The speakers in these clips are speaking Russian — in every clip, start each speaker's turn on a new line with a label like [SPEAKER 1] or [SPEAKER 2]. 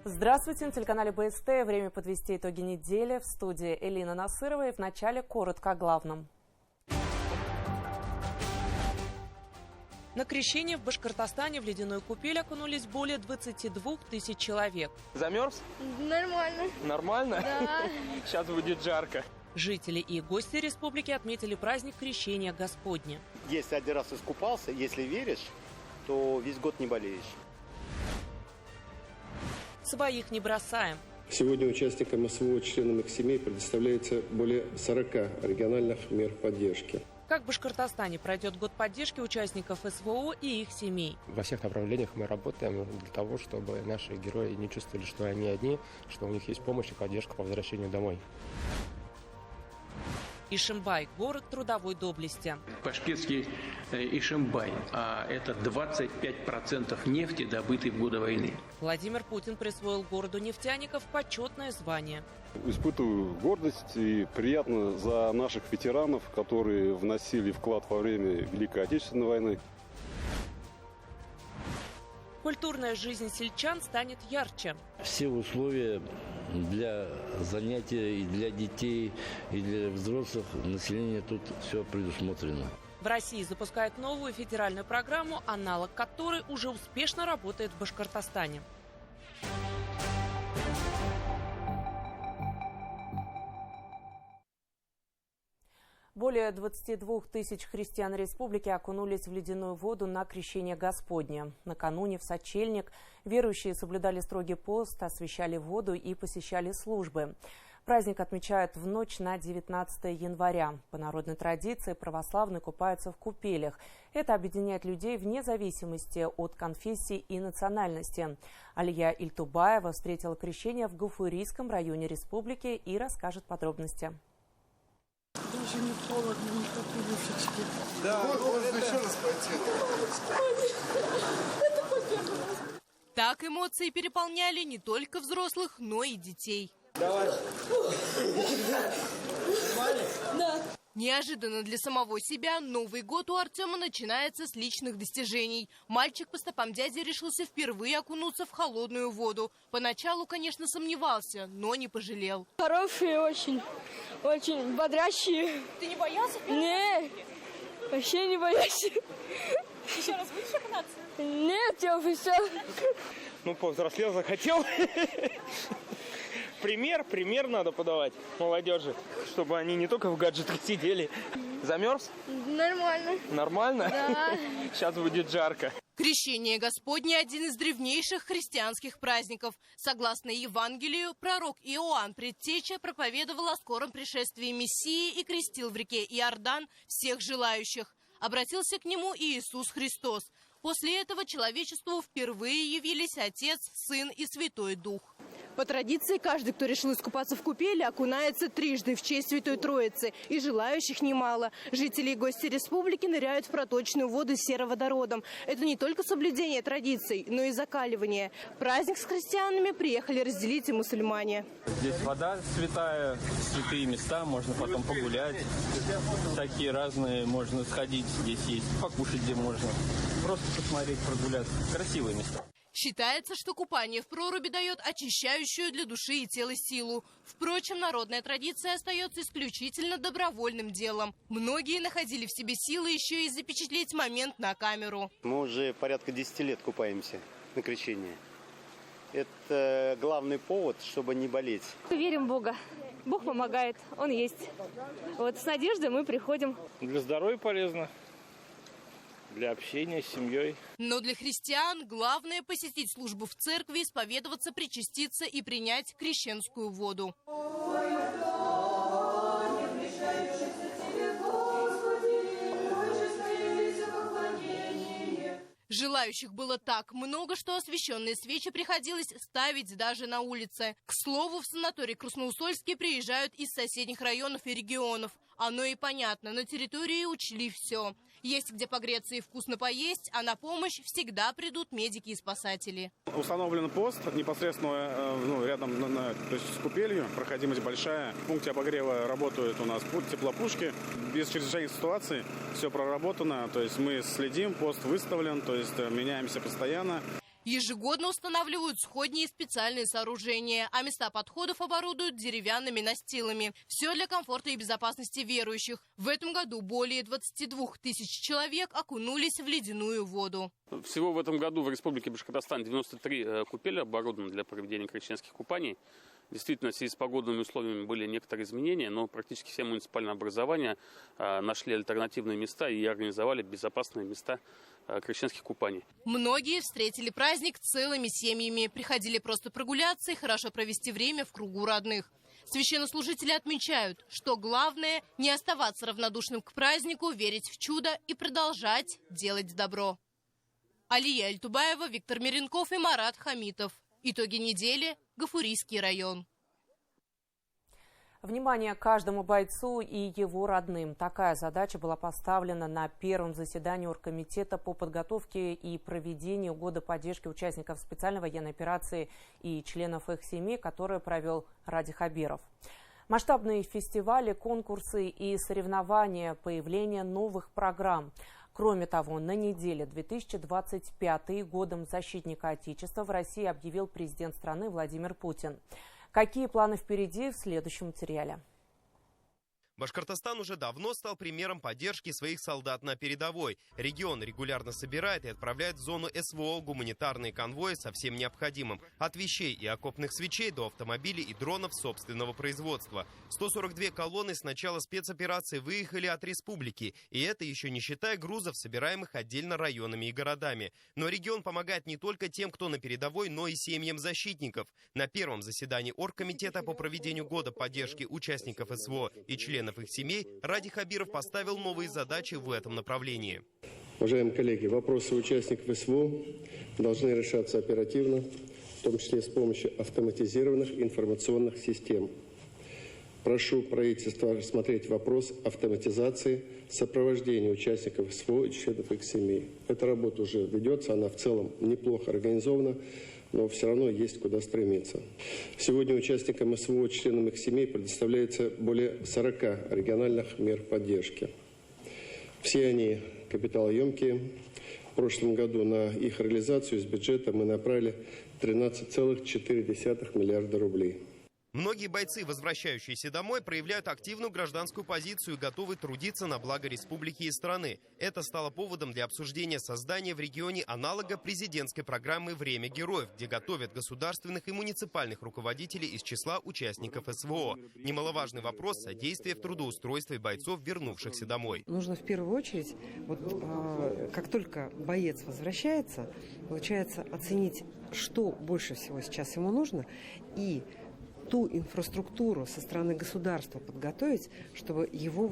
[SPEAKER 1] Здравствуйте, на телеканале БСТ. Время подвести итоги недели. В студии Элина Насырова. И в начале коротко о главном. На крещение в Башкортостане в ледяную купель окунулись более 22 тысяч человек.
[SPEAKER 2] Замерз?
[SPEAKER 3] Нормально.
[SPEAKER 2] Нормально?
[SPEAKER 3] Да.
[SPEAKER 2] Сейчас будет жарко.
[SPEAKER 1] Жители и гости республики отметили праздник Крещения Господня.
[SPEAKER 4] Если один раз искупался, если веришь, то весь год не болеешь.
[SPEAKER 1] Своих не бросаем.
[SPEAKER 5] Сегодня участникам СВО, членам их семей предоставляется более 40 региональных мер поддержки.
[SPEAKER 1] Как в Башкортостане пройдет год поддержки участников СВО и их семей?
[SPEAKER 6] Во всех направлениях мы работаем для того, чтобы наши герои не чувствовали, что они одни, что у них есть помощь и поддержка по возвращению домой.
[SPEAKER 1] Ишимбай – город трудовой доблести.
[SPEAKER 7] Башкирский Ишимбай, а это 25% нефти, добытой в годы войны.
[SPEAKER 1] Владимир Путин присвоил городу нефтяников почетное звание.
[SPEAKER 8] Испытываю гордость и приятно за наших ветеранов, которые вносили вклад во время Великой Отечественной войны.
[SPEAKER 1] Культурная жизнь сельчан станет ярче.
[SPEAKER 9] Все условия для занятия и для детей, и для взрослых населения тут все предусмотрено.
[SPEAKER 1] В России запускают новую федеральную программу, аналог которой уже успешно работает в Башкортостане. Более 22 тысяч христиан республики окунулись в ледяную воду на Крещение Господне. Накануне в сочельник верующие соблюдали строгий пост, освящали воду и посещали службы. Праздник отмечают в ночь на 19 января. По народной традиции православные купаются в купелях. Это объединяет людей вне зависимости от конфессии и национальности. Алия Ильтубаева встретила крещение в Гафурийском районе республики и расскажет подробности.
[SPEAKER 3] Даже не холодно, не подушечки.
[SPEAKER 10] Да, можно еще раз пойти.
[SPEAKER 11] Так эмоции переполняли не только взрослых, но и детей.
[SPEAKER 10] Давай.
[SPEAKER 11] Да. Неожиданно для самого себя Новый год у Артема начинается с личных достижений. Мальчик по стопам дяди решился впервые окунуться в холодную воду. Поначалу, конечно, сомневался, но не пожалел.
[SPEAKER 3] Хорошие очень бодрящие.
[SPEAKER 11] Ты не боялся?
[SPEAKER 3] Нет, вообще не боюсь.
[SPEAKER 11] Еще раз будешь окунаться?
[SPEAKER 3] Нет, я уже все.
[SPEAKER 2] Ну, повзрослел, захотел. Пример надо подавать молодежи, чтобы они не только в гаджетах сидели. Замерз?
[SPEAKER 3] Нормально.
[SPEAKER 2] Нормально?
[SPEAKER 3] Да.
[SPEAKER 2] Сейчас будет жарко.
[SPEAKER 11] Крещение Господне – один из древнейших христианских праздников. Согласно Евангелию, пророк Иоанн Предтеча проповедовал о скором пришествии Мессии и крестил в реке Иордан всех желающих. Обратился к нему и Иисус Христос. После этого человечеству впервые явились Отец, Сын и Святой Дух.
[SPEAKER 12] По традиции, каждый, кто решил искупаться в купели, окунается трижды в честь Святой Троицы. И желающих немало. Жители и гости республики ныряют в проточную воду с сероводородом. Это не только соблюдение традиций, но и закаливание. Праздник с христианами приехали разделить и мусульмане.
[SPEAKER 13] Здесь вода святая, святые места, можно потом погулять. Такие разные, можно сходить, здесь есть, покушать где можно. Просто посмотреть, прогуляться. Красивые места.
[SPEAKER 11] Считается, что купание в проруби дает очищающую для души и тела силу. Впрочем, народная традиция остается исключительно добровольным делом. Многие находили в себе силы еще и запечатлеть момент на камеру.
[SPEAKER 4] Мы уже порядка 10 лет купаемся на крещение. Это главный повод, чтобы не болеть.
[SPEAKER 14] Верим в Бога. Бог помогает, Он есть. Вот с надеждой мы приходим.
[SPEAKER 2] Для здоровья полезно. Для общения с семьей.
[SPEAKER 11] Но для христиан главное посетить службу в церкви, исповедоваться, причаститься и принять крещенскую воду. Желающих было так много, что освещенные свечи приходилось ставить даже на улице. К слову, в санаторий Красноусольский приезжают из соседних районов и регионов. Оно и понятно, на территории учли все. Есть где погреться и вкусно поесть, а на помощь всегда придут медики и спасатели.
[SPEAKER 15] Установлен пост непосредственно рядом то есть с купелью, проходимость большая. В пункте обогрева работают у нас теплопушки. Без чрезвычайных ситуаций все проработано, то есть мы следим, пост выставлен, то есть меняемся постоянно.
[SPEAKER 11] Ежегодно устанавливают сходни и специальные сооружения, а места подходов оборудуют деревянными настилами. Все для комфорта и безопасности верующих. В этом году более 22 тысяч человек окунулись в ледяную воду.
[SPEAKER 16] Всего в этом году в Республике Башкортостан 93 купели оборудованы для проведения крещенских купаний. Действительно, в связи с погодными условиями были некоторые изменения, но практически все муниципальные образования нашли альтернативные места и организовали безопасные места крещенских купаний.
[SPEAKER 11] Многие встретили праздник целыми семьями, приходили просто прогуляться и хорошо провести время в кругу родных. Священнослужители отмечают, что главное – не оставаться равнодушным к празднику, верить в чудо и продолжать делать добро. Алия Альтубаева, Виктор Миренков и Марат Хамитов. Итоги недели. Гафурийский район.
[SPEAKER 1] Внимание каждому бойцу и его родным. Такая задача была поставлена на первом заседании Оргкомитета по подготовке и проведению года поддержки участников специальной военной операции и членов их семей, которое провел Ради Хабиров. Масштабные фестивали, конкурсы и соревнования, появление новых программ. Кроме того, на неделе 2025 годом защитника Отечества в России объявил президент страны Владимир Путин. Какие планы впереди в следующем материале?
[SPEAKER 17] Башкортостан уже давно стал примером поддержки своих солдат на передовой. Регион регулярно собирает и отправляет в зону СВО гуманитарные конвои со всем необходимым. От вещей и окопных свечей до автомобилей и дронов собственного производства. 142 колонны с начала спецоперации выехали от республики. И это еще не считая грузов, собираемых отдельно районами и городами. Но регион помогает не только тем, кто на передовой, но и семьям защитников. На первом заседании Оргкомитета по проведению года поддержки участников СВО и членов их семей Ради Хабиров поставил новые задачи в этом направлении.
[SPEAKER 5] Уважаемые коллеги, вопросы участников СВО должны решаться оперативно, в том числе с помощью автоматизированных информационных систем. Прошу правительство рассмотреть вопрос автоматизации сопровождения участников СВО и членов их семей. Эта работа уже ведется, она в целом неплохо организована, но все равно есть куда стремиться. Сегодня участникам СВО, членам их семей предоставляется более 40 региональных мер поддержки. Все они капиталоемкие. В прошлом году на их реализацию из бюджета мы направили 13,4 миллиарда рублей.
[SPEAKER 17] Многие бойцы, возвращающиеся домой, проявляют активную гражданскую позицию и готовы трудиться на благо республики и страны. Это стало поводом для обсуждения создания в регионе аналога президентской программы «Время героев», где готовят государственных и муниципальных руководителей из числа участников СВО. Немаловажный вопрос содействия в трудоустройстве бойцов, вернувшихся домой.
[SPEAKER 18] Нужно в первую очередь, как только боец возвращается, получается оценить, что больше всего сейчас ему нужно, и ту инфраструктуру со стороны государства подготовить, чтобы его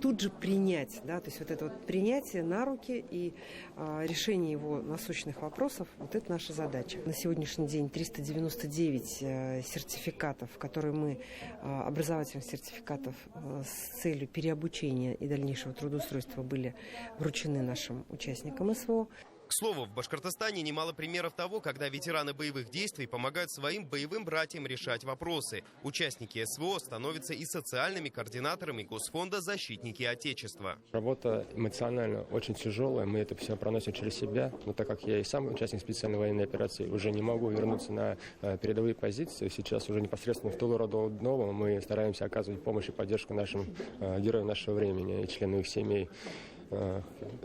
[SPEAKER 18] тут же принять, да, то есть это принятие на руки и решение его насущных вопросов, это наша задача. На сегодняшний день 399 сертификатов, которые мы, образовательных сертификатов с целью переобучения и дальнейшего трудоустройства были вручены нашим участникам СВО.
[SPEAKER 17] К слову, в Башкортостане немало примеров того, когда ветераны боевых действий помогают своим боевым братьям решать вопросы. Участники СВО становятся и социальными координаторами Госфонда «Защитники Отечества».
[SPEAKER 6] Работа эмоционально очень тяжелая, мы это все проносим через себя. Но так как я и сам участник специальной военной операции, уже не могу вернуться на передовые позиции. Сейчас уже непосредственно в тылу Родного мы стараемся оказывать помощь и поддержку нашим героям нашего времени и членам их семей.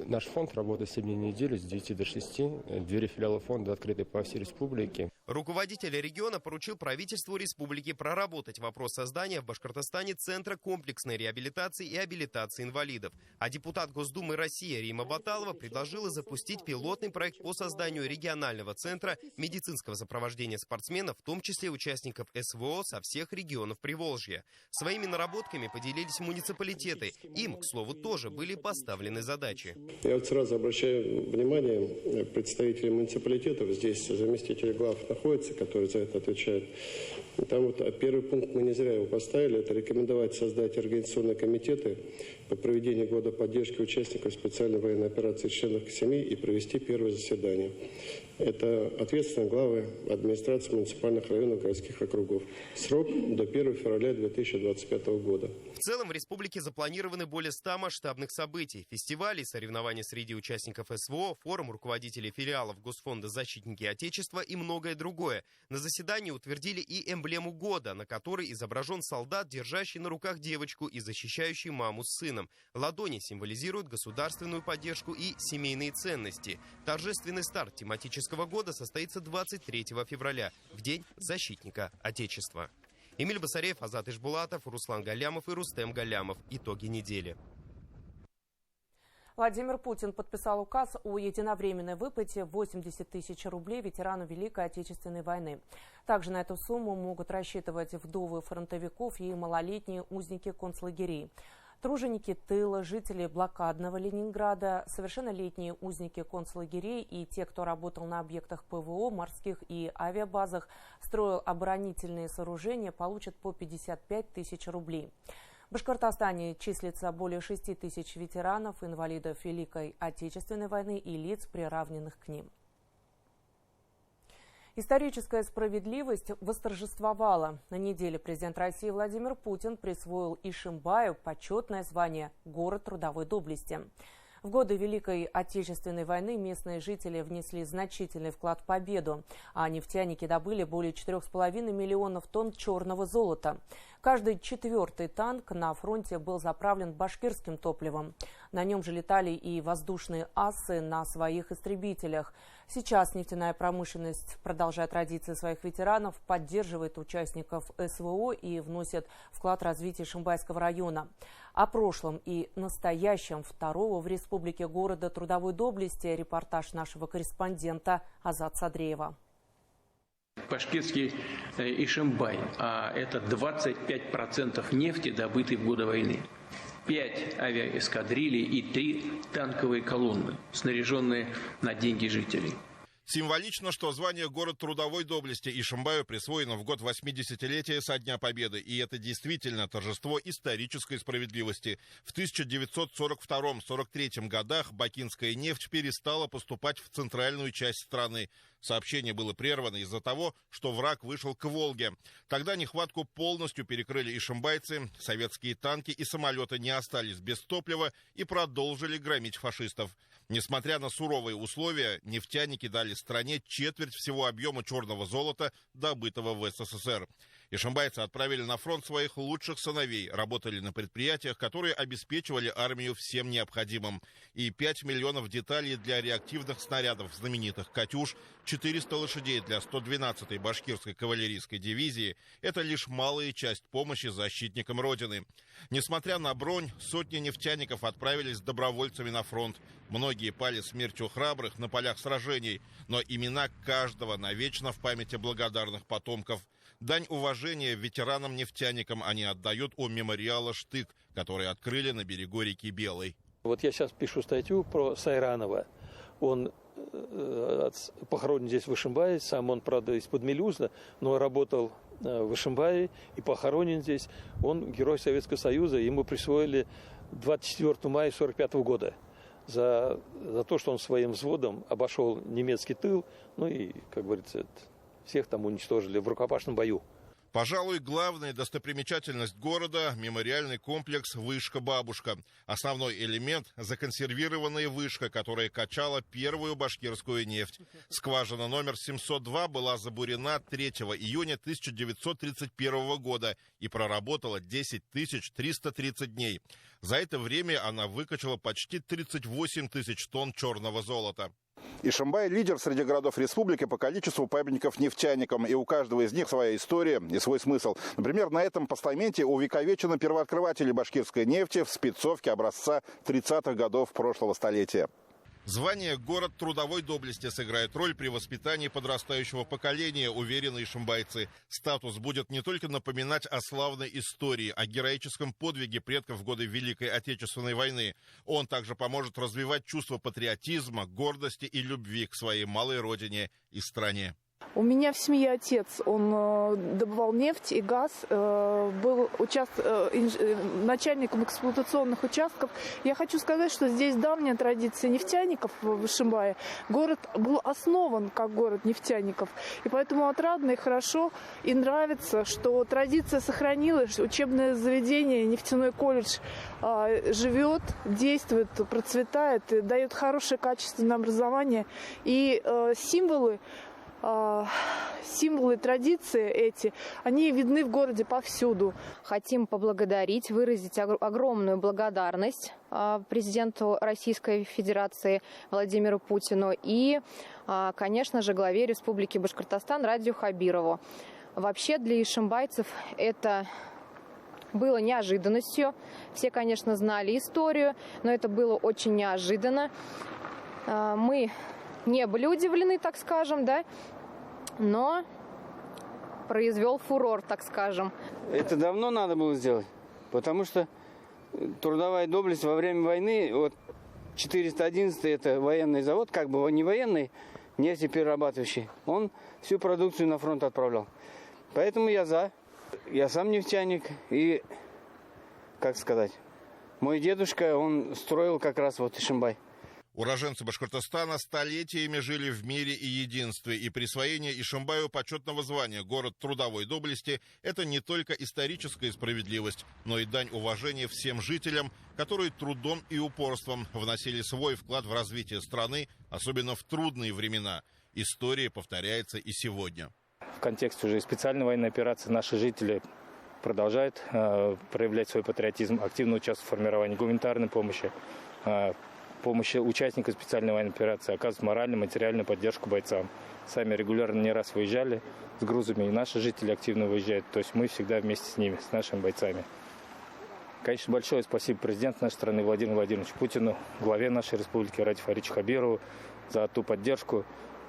[SPEAKER 6] Наш фонд работает 7 дней в неделю с 9 до 6. Двери филиала фонда открыты по всей республике.
[SPEAKER 17] Руководитель региона поручил правительству республики проработать вопрос создания в Башкортостане Центра комплексной реабилитации и абилитации инвалидов. А депутат Госдумы России Рима Баталова предложила запустить пилотный проект по созданию регионального центра медицинского сопровождения спортсменов, в том числе участников СВО со всех регионов Приволжья. Своими наработками поделились муниципалитеты. Им, к слову, тоже были поставлены поставленной задачи.
[SPEAKER 5] Я вот сразу обращаю внимание представителей муниципалитетов. Здесь заместители глав находятся, которые за это отвечают. Там вот первый пункт мы не зря его поставили. Это рекомендовать создать организационные комитеты по проведению года поддержки участников специальной военной операции членов семей и провести первое заседание. Это ответственные главы администрации муниципальных районов, городских округов. Срок до 1 февраля 2025 года.
[SPEAKER 17] В целом в республике запланированы более 100 масштабных событий. Фестивалей, соревнований среди участников СВО, форум руководителей филиалов Госфонда «Защитники Отечества» и многое другое. На заседании утвердили и эмблему года, на которой изображен солдат, держащий на руках девочку и защищающий маму с сыном. Ладони символизируют государственную поддержку и семейные ценности. Торжественный старт тематического года состоится 23 февраля, в День защитника Отечества. Эмиль Басарев, Азат Ишбулатов, Руслан Галямов и Рустем Галямов. Итоги недели.
[SPEAKER 1] Владимир Путин подписал указ о единовременной выплате 80 тысяч рублей ветерану Великой Отечественной войны. Также на эту сумму могут рассчитывать вдовы фронтовиков и малолетние узники концлагерей. Труженики тыла, жители блокадного Ленинграда, совершеннолетние узники концлагерей и те, кто работал на объектах ПВО, морских и авиабазах, строил оборонительные сооружения, получат по 55 тысяч рублей. В Башкортостане числится более 6 тысяч ветеранов, инвалидов Великой Отечественной войны и лиц, приравненных к ним. Историческая справедливость восторжествовала. На неделе президент России Владимир Путин присвоил Ишимбаю почетное звание «Город трудовой доблести». В годы Великой Отечественной войны местные жители внесли значительный вклад в победу, а нефтяники добыли более 4,5 миллионов тонн черного золота. Каждый 4-й танк на фронте был заправлен башкирским топливом. На нем же летали и воздушные асы на своих истребителях. Сейчас нефтяная промышленность продолжает традиции своих ветеранов, поддерживает участников СВО и вносит вклад в развитие Ишимбайского района. О прошлом и настоящем второго в республике города трудовой доблести репортаж нашего корреспондента Азат Садреева.
[SPEAKER 7] Башкирский Ишимбай, а это 25% нефти, добытой в годы войны. 5 авиаэскадрилей и 3 танковые колонны, снаряженные на деньги жителей.
[SPEAKER 19] Символично, что звание «Город трудовой доблести» Ишимбаю присвоено в год 80-летия со Дня Победы. И это действительно торжество исторической справедливости. В 1942-43 годах бакинская нефть перестала поступать в центральную часть страны. Сообщение было прервано из-за того, что враг вышел к Волге. Тогда нехватку полностью перекрыли ишимбайцы, советские танки и самолеты не остались без топлива и продолжили громить фашистов. Несмотря на суровые условия, нефтяники дали стране четверть всего объема черного золота, добытого в СССР. Ишимбайцы отправили на фронт своих лучших сыновей, работали на предприятиях, которые обеспечивали армию всем необходимым. И 5 миллионов деталей для реактивных снарядов знаменитых «Катюш», 400 лошадей для 112-й башкирской кавалерийской дивизии – это лишь малая часть помощи защитникам Родины. Несмотря на бронь, сотни нефтяников отправились добровольцами на фронт. Многие пали смертью храбрых на полях сражений, но имена каждого навечно в памяти благодарных потомков. Дань уважения ветеранам-нефтяникам они отдают у мемориала «Штык», который открыли на берегу реки Белой.
[SPEAKER 20] Вот я сейчас пишу статью про Сайранова. Он похоронен здесь в Ишимбае, сам он, правда, из-под Мелюза, но работал в Ишимбае и похоронен здесь. Он герой Советского Союза, ему присвоили 24 мая 1945 года за то, что он своим взводом обошел немецкий тыл, ну и, как говорится, всех там уничтожили в рукопашном бою.
[SPEAKER 19] Пожалуй, главная достопримечательность города – мемориальный комплекс «Вышка-бабушка». Основной элемент – законсервированная вышка, которая качала первую башкирскую нефть. Скважина номер 702 была забурена 3 июня 1931 года и проработала 10 330 дней. За это время она выкачала почти 38 тысяч тонн черного золота.
[SPEAKER 21] Ишимбай – лидер среди городов республики по количеству памятников нефтяникам, и у каждого из них своя история и свой смысл. Например, на этом постаменте увековечены первооткрыватели башкирской нефти в спецовке образца 30-х годов прошлого столетия.
[SPEAKER 19] Звание «Город трудовой доблести» сыграет роль при воспитании подрастающего поколения, уверены ишимбайцы. Статус будет не только напоминать о славной истории, о героическом подвиге предков в годы Великой Отечественной войны. Он также поможет развивать чувство патриотизма, гордости и любви к своей малой родине и стране.
[SPEAKER 8] У меня в семье отец, он добывал нефть и газ, был начальником эксплуатационных участков. Я хочу сказать, что здесь давняя традиция нефтяников в Ишимбае. Город был основан как город нефтяников. И поэтому отрадно и хорошо, и нравится, что традиция сохранилась, учебное заведение, нефтяной колледж живет, действует, процветает, и дает хорошее качественное образование. И символы традиции эти, они видны в городе повсюду.
[SPEAKER 22] Хотим поблагодарить, выразить огромную благодарность президенту Российской Федерации Владимиру Путину и, конечно же, главе Республики Башкортостан Радию Хабирову. Вообще для ишимбайцев это было неожиданностью. Все, конечно, знали историю, но это было очень неожиданно. Мы не были удивлены, так скажем, да, но произвел фурор, так скажем.
[SPEAKER 23] Это давно надо было сделать, потому что трудовая доблесть во время войны, вот 411-й это военный завод, как бы не военный, нефтеперерабатывающий, он всю продукцию на фронт отправлял. Поэтому я за. Я сам нефтяник и, как сказать, мой дедушка, он строил как раз вот Ишимбай.
[SPEAKER 19] Уроженцы Башкортостана столетиями жили в мире и единстве, и присвоение Ишимбаю почетного звания «Город трудовой доблести» – это не только историческая справедливость, но и дань уважения всем жителям, которые трудом и упорством вносили свой вклад в развитие страны, особенно в трудные времена. История повторяется и сегодня.
[SPEAKER 24] В контексте уже специальной военной операции наши жители продолжают проявлять свой патриотизм, активно участвуют в формировании гуманитарной помощи, помощи участникам специальной военной операции, оказывать моральную, материальную поддержку бойцам. Сами регулярно не раз выезжали с грузами, и наши жители активно выезжают. То есть мы всегда вместе с ними, с нашими бойцами. Конечно, большое спасибо президенту нашей страны Владимиру Владимировичу Путину, главе нашей республики Радию Фаридовичу Хабирову за ту поддержку,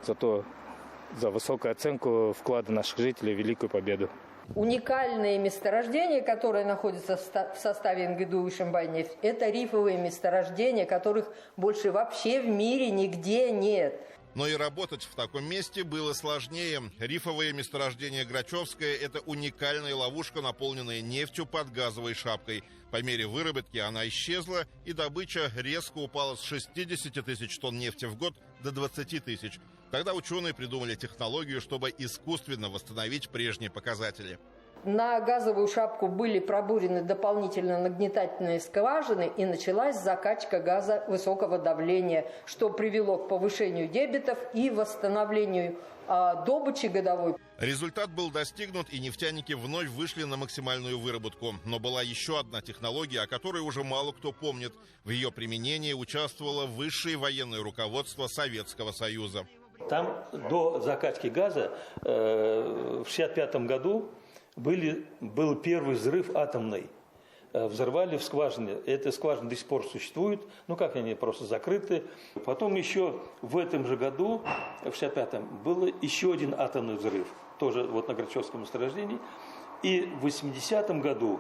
[SPEAKER 24] за высокую оценку вклада наших жителей в великую победу.
[SPEAKER 25] Уникальные месторождения, которые находятся в составе НГДУ «Ишимбайнефть», это рифовые месторождения, которых больше вообще в мире нигде нет.
[SPEAKER 19] Но и работать в таком месте было сложнее. Рифовое месторождение Грачевское – это уникальная ловушка, наполненная нефтью под газовой шапкой. По мере выработки она исчезла, и добыча резко упала с 60 тысяч тонн нефти в год до 20 тысяч. Тогда ученые придумали технологию, чтобы искусственно восстановить прежние показатели.
[SPEAKER 25] На газовую шапку были пробурены дополнительно нагнетательные скважины, и началась закачка газа высокого давления, что привело к повышению дебитов и восстановлению добычи годовой.
[SPEAKER 19] Результат был достигнут, и нефтяники вновь вышли на максимальную выработку. Но была еще одна технология, о которой уже мало кто помнит. В ее применении участвовало высшее военное руководство Советского Союза.
[SPEAKER 20] Там до закачки газа в 1965 году был первый взрыв атомный. Взорвали в скважине. Эта скважина до сих пор существует. Ну как они просто закрыты. Потом еще в этом же году, в 1965-м, был еще один атомный взрыв. Тоже вот на Грачевском месторождении. И в 80-м году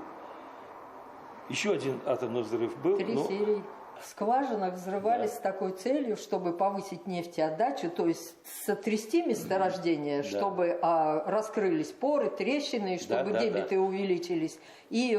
[SPEAKER 20] еще один атомный взрыв был.
[SPEAKER 25] 3 серии. В скважинах взрывались с такой целью, чтобы повысить нефтеотдачу, то есть сотрясти месторождение, чтобы раскрылись поры, трещины, чтобы дебиты увеличились. И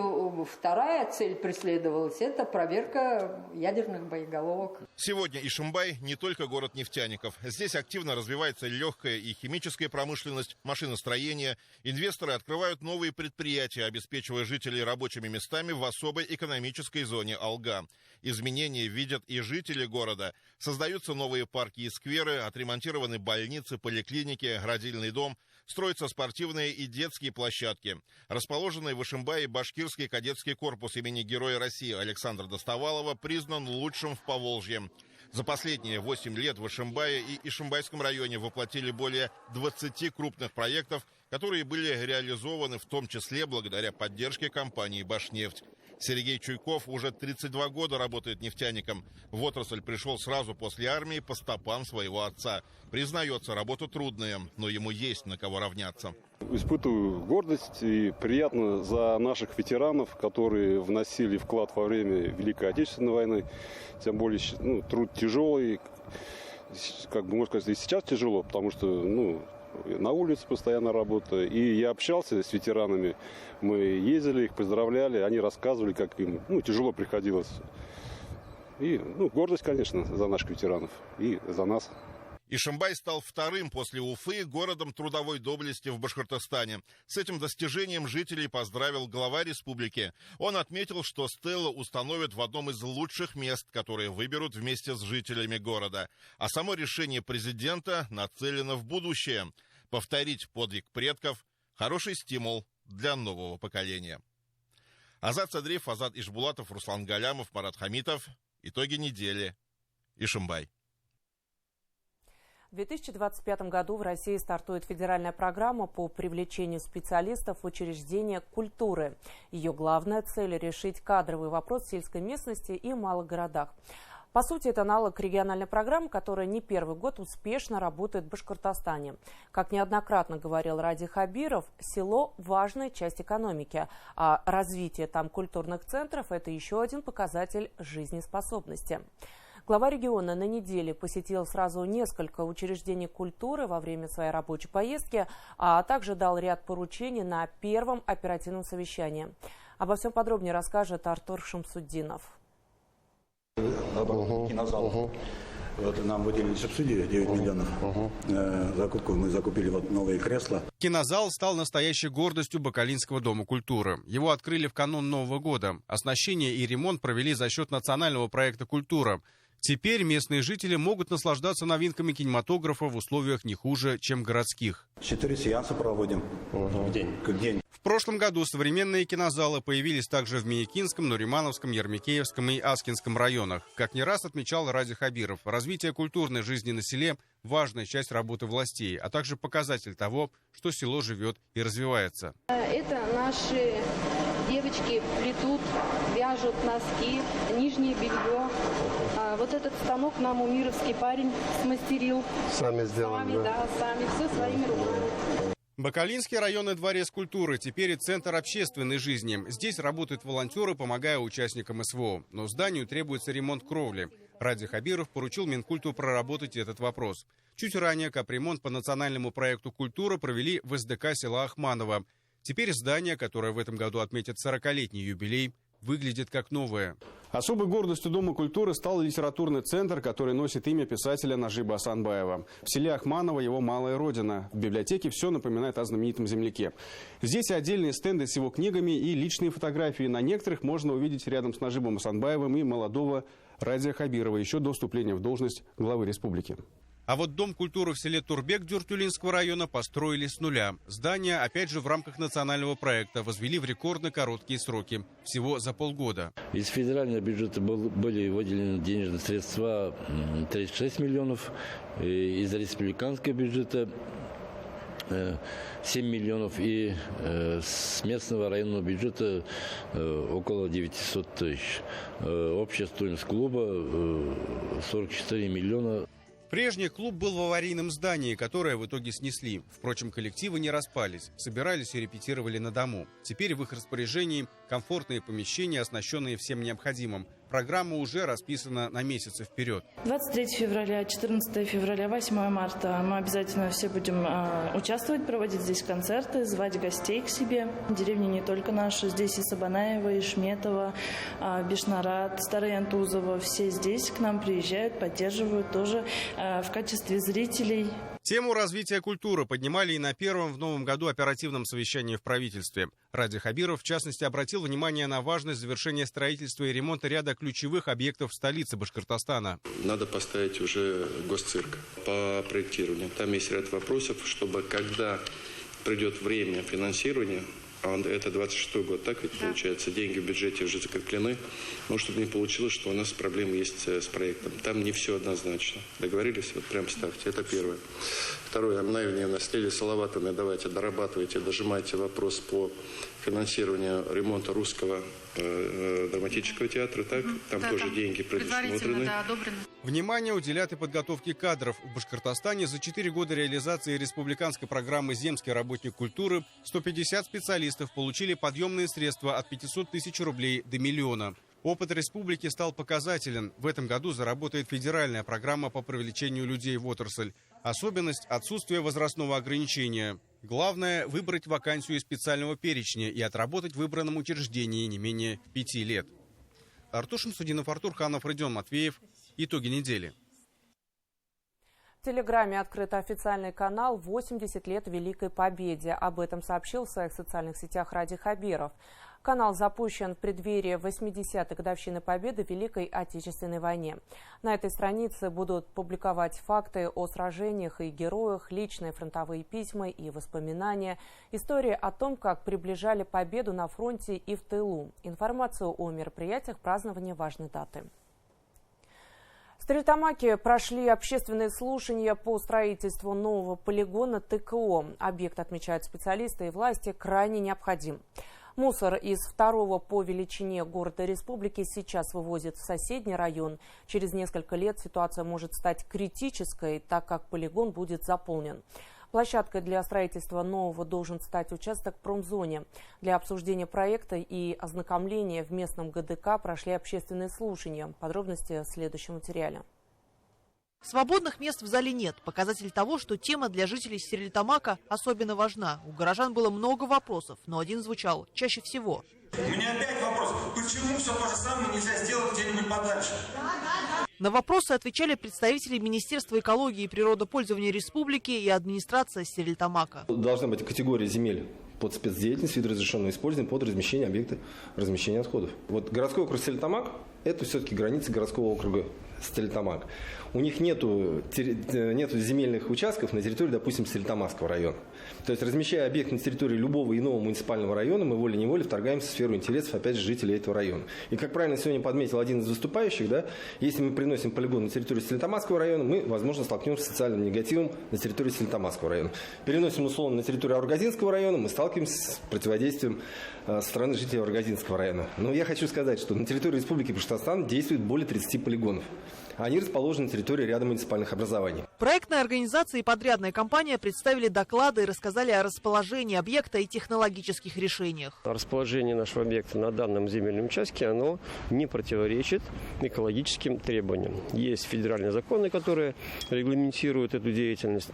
[SPEAKER 25] вторая цель преследовалась – это проверка ядерных боеголовок.
[SPEAKER 19] Сегодня Ишимбай не только город нефтяников. Здесь активно развивается легкая и химическая промышленность, машиностроение. Инвесторы открывают новые предприятия, обеспечивая жителей рабочими местами в особой экономической зоне Алга. Изменения видят и жители города. Создаются новые парки и скверы, отремонтированы больницы, поликлиники, родильный дом. Строятся спортивные и детские площадки. Расположенный в Ишимбае башкирский кадетский корпус имени Героя России Александра Достовалова признан лучшим в Поволжье. За последние 8 лет в Ишимбае и Ишимбайском районе воплотили более 20 крупных проектов, которые были реализованы в том числе благодаря поддержке компании «Башнефть». Сергей Чуйков уже 32 года работает нефтяником. В отрасль пришел сразу после армии по стопам своего отца. Признается, работа трудная, но ему есть на кого равняться.
[SPEAKER 3] Испытываю гордость и приятно за наших ветеранов, которые вносили вклад во время Великой Отечественной войны. Тем более труд тяжелый, как бы можно сказать, и сейчас тяжело, потому что на улице постоянно работа. И я общался с ветеранами, мы ездили, их поздравляли, они рассказывали, как им тяжело приходилось. И гордость, конечно, за наших ветеранов и за нас.
[SPEAKER 19] Ишимбай стал вторым после Уфы городом трудовой доблести в Башкортостане. С этим достижением жителей поздравил глава республики. Он отметил, что стелу установят в одном из лучших мест, которые выберут вместе с жителями города. А само решение президента нацелено в будущее. Повторить подвиг предков – хороший стимул для нового поколения. Азат Садриев, Азат Ишбулатов, Руслан Галямов, Марат Хамитов. Итоги недели. Ишимбай.
[SPEAKER 1] В 2025 году в России стартует федеральная программа по привлечению специалистов в учреждения культуры. Ее главная цель – решить кадровый вопрос в сельской местности и малых городах. По сути, это аналог региональной программы, которая не первый год успешно работает в Башкортостане. Как неоднократно говорил Ради Хабиров, село – важная часть экономики, а развитие там культурных центров – это еще один показатель жизнеспособности. Глава региона на неделе посетил сразу несколько учреждений культуры во время своей рабочей поездки, а также дал ряд поручений на первом оперативном совещании. Обо всем подробнее расскажет Артур Шамсуддинов.
[SPEAKER 9] Вот нам выделили субсидию 9 миллионов. Мы закупили новые кресла.
[SPEAKER 10] Кинозал стал настоящей гордостью Бакалинского дома культуры. Его открыли в канун Нового года. Оснащение и ремонт провели за счет национального проекта «Культура». Теперь местные жители могут наслаждаться новинками кинематографа в условиях не хуже, чем городских.
[SPEAKER 9] 4 сеанса проводим в день.
[SPEAKER 10] В прошлом году современные кинозалы появились также в Миникинском, Нуримановском, Ермекеевском и Аскинском районах. Как не раз отмечал Ради Хабиров, развитие культурной жизни на селе – важная часть работы властей, а также показатель того, что село живет и развивается.
[SPEAKER 12] Это наши девочки плетут, вяжут носки, нижнее белье. Вот этот станок нам умировский парень смастерил.
[SPEAKER 5] Сами сделали,
[SPEAKER 12] сами, все своими руками.
[SPEAKER 10] Бакалинский районный дворец культуры теперь и центр общественной жизни. Здесь работают волонтеры, помогая участникам СВО. Но зданию требуется ремонт кровли. Ради Хабиров поручил Минкульту проработать этот вопрос. Чуть ранее капремонт по национальному проекту «Культура» провели в СДК села Ахманово. Теперь здание, которое в этом году отметит 40-летний юбилей, выглядит как новое. Особой гордостью Дома культуры стал литературный центр, который носит имя писателя Нажиба Асанбаева. В селе Ахманово его малая родина. В библиотеке все напоминает о знаменитом земляке. Здесь отдельные стенды с его книгами и личные фотографии. На некоторых можно увидеть рядом с Нажибом Асанбаевым и молодого Радия Хабирова еще до вступления в должность главы республики. А вот Дом культуры в селе Турбек Дюртюлинского района построили с нуля. Здание, опять же, в рамках национального проекта возвели в рекордно короткие сроки. Всего за полгода.
[SPEAKER 13] Из федерального бюджета были выделены денежные средства 36 миллионов. Из республиканского бюджета 7 миллионов. И с местного районного бюджета около 900 тысяч. Общая стоимость клуба 44 миллиона.
[SPEAKER 10] Прежний клуб был в аварийном здании, которое в итоге снесли. Впрочем, коллективы не распались, собирались и репетировали на дому. Теперь в их распоряжении комфортные помещения, оснащенные всем необходимым. Программа уже расписана на месяцы вперед.
[SPEAKER 26] 23 февраля, 14 февраля, 8 марта мы обязательно все будем участвовать, проводить здесь концерты, звать гостей к себе. Деревни не только наши, здесь и Сабанаева, и Шметова, Бешнарат, Старый Антузово. Все здесь к нам приезжают, поддерживают тоже в качестве зрителей.
[SPEAKER 10] Тему развития культуры поднимали и на первом в новом году оперативном совещании в правительстве. Ради Хабиров, в частности, обратил внимание на важность завершения строительства и ремонта ряда ключевых объектов столицы Башкортостана.
[SPEAKER 27] Надо поставить уже госцирк по проектированию. Там есть ряд вопросов, чтобы когда придет время финансирования, а это 26-й год, так ведь получается? Деньги в бюджете уже закреплены. Но чтобы не получилось, что у нас проблемы есть с проектом. Там не все однозначно. Договорились? Вот прям ставьте. Это первое. Второе. Обновление на стиле Салаватовны. Давайте дорабатывайте, дожимайте вопрос по финансированию ремонта русского драматического театра. Так? Там тоже деньги предусмотрены.
[SPEAKER 10] Внимание уделят и подготовке кадров. В Башкортостане за 4 года реализации республиканской программы «Земский работник культуры» 150 специалистов получили подъемные средства от 500 тысяч рублей до миллиона. Опыт республики стал показателен. В этом году заработает федеральная программа по привлечению людей в отрасль. Особенность – отсутствие возрастного ограничения. Главное – выбрать вакансию из специального перечня и отработать в выбранном учреждении не менее 5 лет. Артур Шамсудинов, Артур Ханов, Родион Матвеев. Итоги недели.
[SPEAKER 1] В Телеграме открыт официальный канал «80 лет Великой Победе». Об этом сообщил в своих социальных сетях Ради Хабиров. Канал запущен в преддверии 80-й годовщины Победы в Великой Отечественной войне. На этой странице будут публиковать факты о сражениях и героях, личные фронтовые письма и воспоминания, истории о том, как приближали победу на фронте и в тылу, информацию о мероприятиях празднования важной даты. В Стерлитамаке прошли общественные слушания по строительству нового полигона ТКО. Объект, отмечают специалисты и власти, крайне необходим. Мусор из второго по величине города республики сейчас вывозят в соседний район. Через несколько лет ситуация может стать критической, так как полигон будет заполнен. Площадкой для строительства нового должен стать участок в промзоне. Для обсуждения проекта и ознакомления в местном ГДК прошли общественные слушания. Подробности в следующем материале.
[SPEAKER 2] Свободных мест в зале нет. Показатель того, что тема для жителей Стерлитамака особенно важна. У горожан было много вопросов, но один звучал чаще всего.
[SPEAKER 4] У меня опять вопрос. Почему все то же самое нельзя сделать где-нибудь подальше?
[SPEAKER 2] На вопросы отвечали представители Министерства экологии и природопользования республики и администрация Стерлитамака.
[SPEAKER 11] Должна быть категория земель под спецдеятельность, вид разрешенного использования, под размещение объекта размещения отходов. Вот городской округ Стерлитамак – это все-таки границы городского округа Стерлитамак. У них нету земельных участков на территории, допустим, Стерлитамакского района. То есть, размещая объект на территории любого иного муниципального района, мы волей-неволей вторгаемся в сферу интересов, опять же, жителей этого района. И, как правильно сегодня подметил один из выступающих, да, если мы приносим полигон на территорию Стерлитамакского района, мы, возможно, столкнемся с социальным негативом на территории Стерлитамакского района. Переносим, условно, на территорию Аургазинского района, мы сталкиваемся с противодействием со стороны жителей Аургазинского района. Но я хочу сказать, что на территории Республики Башкортостан действует более 30 полигонов. Они расположены на территории ряда муниципальных образований.
[SPEAKER 2] Проектная организация и подрядная компания представили доклады и рассказали о расположении объекта и технологических решениях.
[SPEAKER 6] Расположение нашего объекта на данном земельном участке, оно не противоречит экологическим требованиям. Есть федеральные законы, которые регламентируют эту деятельность.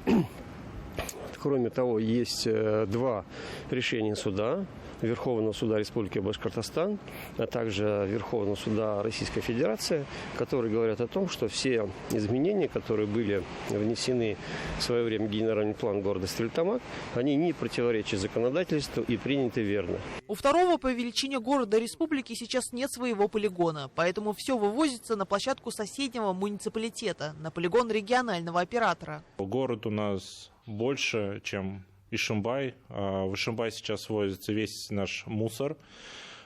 [SPEAKER 6] Кроме того, есть 2 решения суда. Верховного суда Республики Башкортостан, а также Верховного суда Российской Федерации, которые говорят о том, что все изменения, которые были внесены в свое время в генеральный план города Стерлитамак, они не противоречат законодательству и приняты верно.
[SPEAKER 2] У второго по величине города республики сейчас нет своего полигона, поэтому все вывозится на площадку соседнего муниципалитета, на полигон регионального оператора.
[SPEAKER 14] Город у нас больше, чем Ишимбай. В Ишимбай сейчас возится весь наш мусор.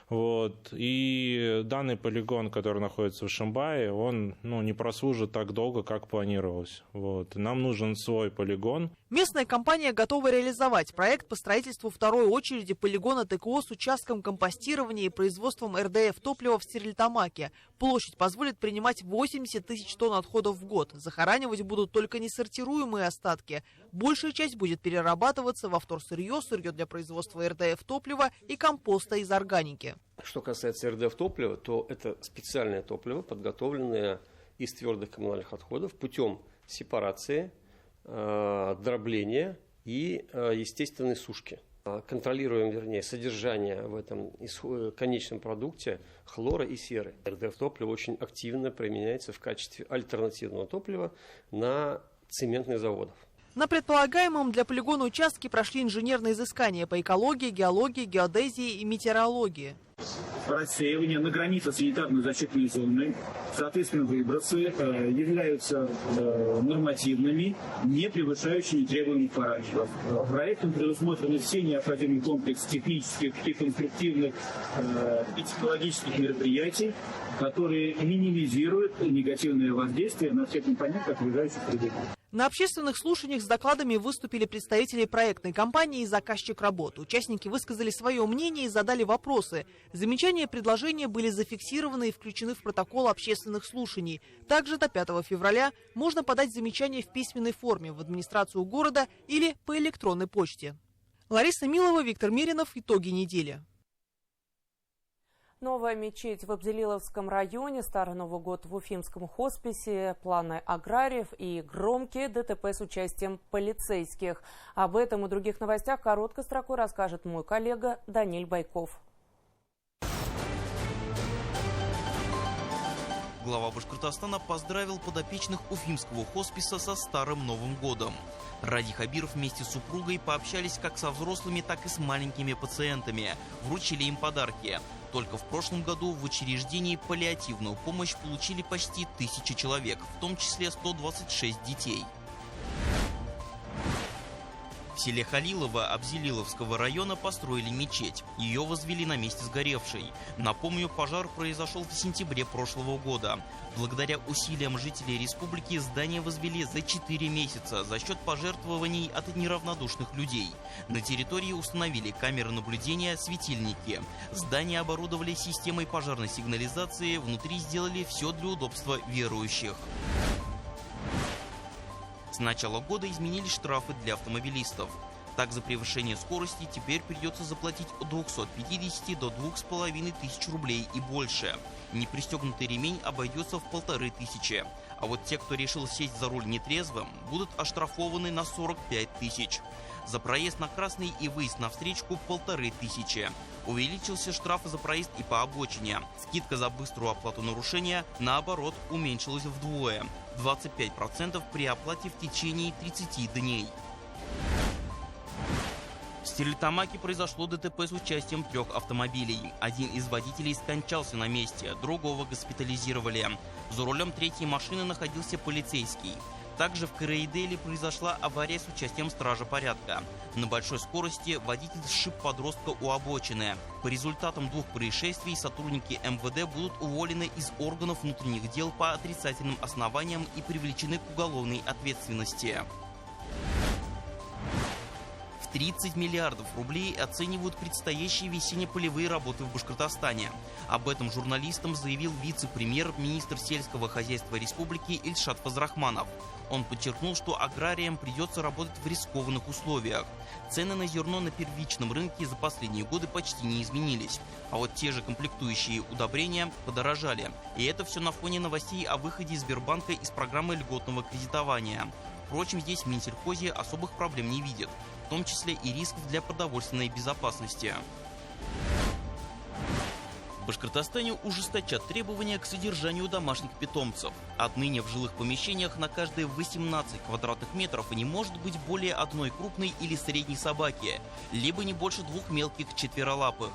[SPEAKER 14] Вот. И данный полигон, который находится в Ишимбае, он не прослужит так долго, как планировалось. Вот. Нам нужен свой полигон.
[SPEAKER 2] Местная компания готова реализовать проект по строительству второй очереди полигона ТКО с участком компостирования и производством РДФ топлива в Стерлитамаке. Площадь позволит принимать 80 тысяч тонн отходов в год. Захоранивать будут только несортируемые остатки. Большая часть будет перерабатываться во вторсырье, сырье для производства РДФ топлива и компоста из органики.
[SPEAKER 15] Что касается РДФ топлива, то это специальное топливо, подготовленное из твердых коммунальных отходов путем сепарации, дробления и естественной сушки. Контролируем, содержание в этом конечном продукте хлора и серы. РДФ топливо очень активно применяется в качестве альтернативного топлива на цементных заводах.
[SPEAKER 2] На предполагаемом для полигона участке прошли инженерные изыскания по экологии, геологии, геодезии и метеорологии.
[SPEAKER 7] рассеивания на границе санитарно-защитной зоны. Соответственно, выбросы являются нормативными, не превышающими требуемых параметров. Проектом предусмотрены все необходимые комплексы технических и конструктивных и технологических мероприятий, которые минимизируют негативное воздействие на все компоненты окружающей среды.
[SPEAKER 2] На общественных слушаниях с докладами выступили представители проектной компании и заказчик работы. Участники высказали свое мнение и задали вопросы. Замечания и предложения были зафиксированы и включены в протокол общественных слушаний. Также до 5 февраля можно подать замечания в письменной форме в администрацию города или по электронной почте. Лариса Милова, Виктор Меринов. Итоги недели.
[SPEAKER 1] Новая мечеть в Абзелиловском районе, Старый Новый год в Уфимском хосписе, планы аграриев и громкие ДТП с участием полицейских. Об этом и других новостях короткой строкой расскажет мой коллега Даниил Байков.
[SPEAKER 8] Глава Башкортостана поздравил подопечных Уфимского хосписа со Старым Новым годом. Ради Хабиров вместе с супругой пообщались как со взрослыми, так и с маленькими пациентами. Вручили им подарки. Только в прошлом году в учреждении паллиативную помощь получили почти 1000 человек, в том числе 126 детей. В селе Халилово Абзелиловского района построили мечеть. Ее возвели на месте сгоревшей. Напомню, пожар произошел в сентябре прошлого года. Благодаря усилиям жителей республики здание возвели за 4 месяца за счет пожертвований от неравнодушных людей. На территории установили камеры наблюдения, светильники. Здание оборудовали системой пожарной сигнализации, внутри сделали все для удобства верующих. С начала года изменились штрафы для автомобилистов. Так, за превышение скорости теперь придется заплатить от 250 до 2500 рублей и больше. Непристегнутый ремень обойдется в 1500. А вот те, кто решил сесть за руль нетрезвым, будут оштрафованы на 45 тысяч. За проезд на красный и выезд на встречку 1500. Увеличился штраф за проезд и по обочине. Скидка за быструю оплату нарушения, наоборот, уменьшилась вдвое. 25% при оплате в течение 30 дней. В Стерлитамаке произошло ДТП с участием 3 автомобилей. Один из водителей скончался на месте, другого госпитализировали. За рулем третьей машины находился полицейский. Также в Караиделе произошла авария с участием стража порядка. На большой скорости водитель сшиб подростка у обочины. По результатам 2 происшествий сотрудники МВД будут уволены из органов внутренних дел по отрицательным основаниям и привлечены к уголовной ответственности. В 30 миллиардов рублей оценивают предстоящие весенне-полевые работы в Башкортостане. Об этом журналистам заявил вице-премьер, министр сельского хозяйства республики Ильшат Фазрахманов. Он подчеркнул, что аграриям придется работать в рискованных условиях. Цены на зерно на первичном рынке за последние годы почти не изменились. А вот те же комплектующие удобрения подорожали. И это все на фоне новостей о выходе Сбербанка из программы льготного кредитования. Впрочем, здесь в Минсельхозе особых проблем не видит, в том числе и рисков для продовольственной безопасности. В Башкортостане ужесточат требования к содержанию домашних питомцев. Отныне в жилых помещениях на каждые 18 квадратных метров не может быть более одной крупной или средней собаки, либо не больше 2 мелких четверолапых.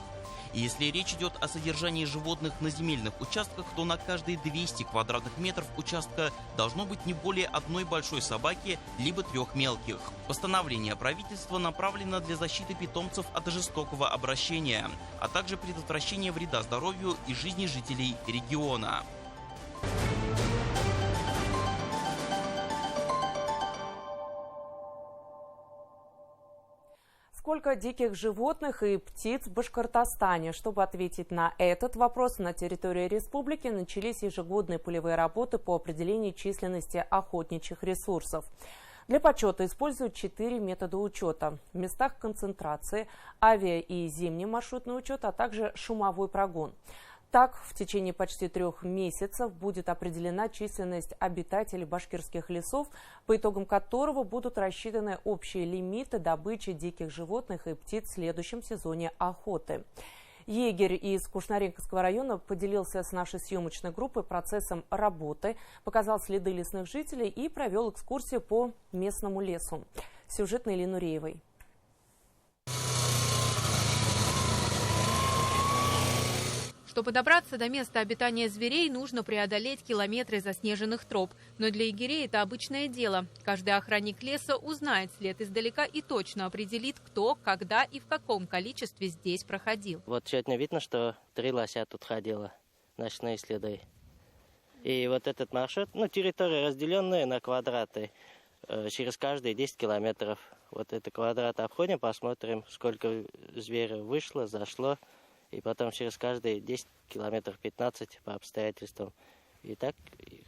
[SPEAKER 8] И если речь идет о содержании животных на земельных участках, то на каждые 200 квадратных метров участка должно быть не более одной большой собаки, либо 3 мелких. Постановление правительства направлено для защиты питомцев от жестокого обращения, а также предотвращения вреда здоровью и жизни жителей региона.
[SPEAKER 1] Сколько диких животных и птиц в Башкортостане? Чтобы ответить на этот вопрос, на территории республики начались ежегодные полевые работы по определению численности охотничьих ресурсов. Для подсчета используют 4 метода учета: в местах концентрации, авиа- и зимний маршрутный учет, а также шумовой прогон. Так, в течение почти 3 месяцев будет определена численность обитателей башкирских лесов, по итогам которого будут рассчитаны общие лимиты добычи диких животных и птиц в следующем сезоне охоты. Егерь из Кушнаренковского района поделился с нашей съемочной группой процессом работы, показал следы лесных жителей и провел экскурсию по местному лесу. Сюжет Наили Нуреевой.
[SPEAKER 16] Чтобы добраться до места обитания зверей, нужно преодолеть километры заснеженных троп. Но для егерей это обычное дело. Каждый охранник леса узнает след издалека и точно определит, кто, когда и в каком количестве здесь проходил.
[SPEAKER 17] Вот сегодня видно, что 3 лося тут ходило, ночные следы. И вот этот маршрут, территория разделенная на квадраты, через каждые 10 километров. Вот это квадрат обходим, посмотрим, сколько зверя вышло, зашло. И потом через каждые 10 километров 15 по обстоятельствам. И так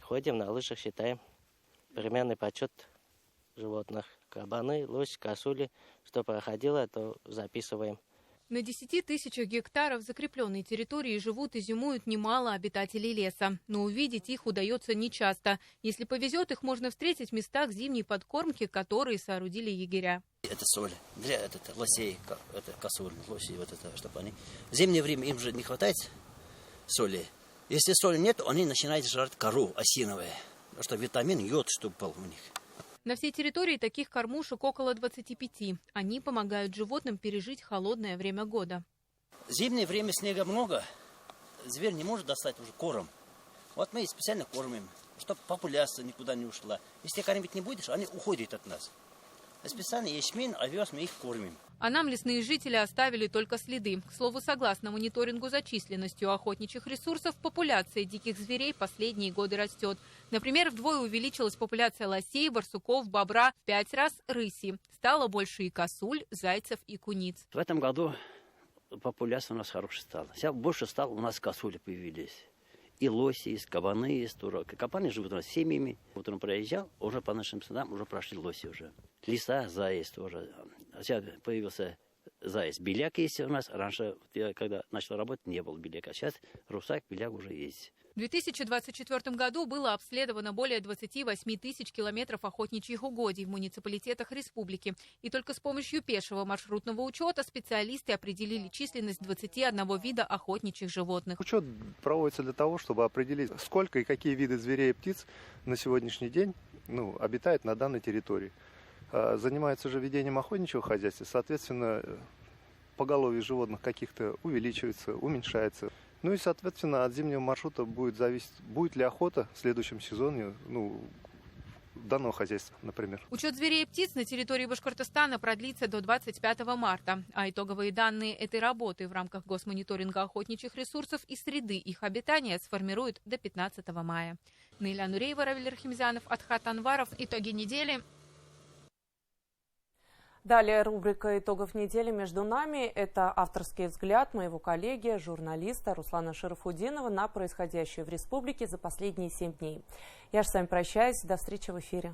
[SPEAKER 17] ходим на лыжах, считаем примерный подсчет животных. Кабаны, лось, косули, что проходило, то записываем.
[SPEAKER 16] На 10 тысячах гектаров закрепленной территории живут и зимуют немало обитателей леса. Но увидеть их удается нечасто. Если повезет, их можно встретить в местах зимней подкормки, которые соорудили егеря.
[SPEAKER 18] Это соль для лосей, это косуль, лоси, чтобы они... В зимнее время им же не хватает соли. Если соли нет, они начинают жрать кору осиновую, потому что витамин, йод, чтобы был у них.
[SPEAKER 16] На всей территории таких кормушек около 25. Они помогают животным пережить холодное время года.
[SPEAKER 18] В зимнее время снега много, зверь не может достать уже корм. Вот мы специально кормим, чтобы популяция никуда не ушла. Если кормить не будешь, они уходят от нас. А специально ячмень, овес мы их кормим.
[SPEAKER 16] А нам лесные жители оставили только следы. К слову, согласно мониторингу за численностью охотничьих ресурсов, популяция диких зверей последние годы растет. Например, вдвое увеличилась популяция лосей, барсуков, бобра, в 5 раз рыси. Стало больше и косуль, зайцев и куниц.
[SPEAKER 21] В этом году популяция у нас хорошая стала. Сейчас больше стало, у нас косули появились. И лоси, и кабаны, есть туроки. Кабаны живут у нас семьями. Вот он проезжал, уже по нашим следам уже прошли лоси уже. Лиса, заяц тоже. Сейчас появился заяц. Беляк есть у нас. Раньше, когда начал работать, не было беляка. Сейчас русак, беляк уже есть.
[SPEAKER 16] В 2024 году было обследовано более 28 тысяч километров охотничьих угодий в муниципалитетах республики. И только с помощью пешего маршрутного учета специалисты определили численность 21 вида охотничьих животных.
[SPEAKER 22] Учет проводится для того, чтобы определить, сколько и какие виды зверей и птиц на сегодняшний день обитают на данной территории. Занимается же ведением охотничьего хозяйства, соответственно, поголовье животных каких-то увеличивается, уменьшается. Ну и, соответственно, от зимнего маршрута будет зависеть, будет ли охота в следующем сезоне данного хозяйства, например.
[SPEAKER 16] Учет зверей и птиц на территории Башкортостана продлится до 25 марта. А итоговые данные этой работы в рамках госмониторинга охотничьих ресурсов и среды их обитания сформируют до 15 мая. Наиля Нуреева, Равиль Архимзянов, Адхат Анваров. Итоги недели.
[SPEAKER 1] Далее рубрика «Итогов недели между нами». Это авторский взгляд моего коллеги, журналиста Руслана Шарафудинова на происходящее в республике за последние 7 дней. Я же с вами прощаюсь. До встречи в эфире.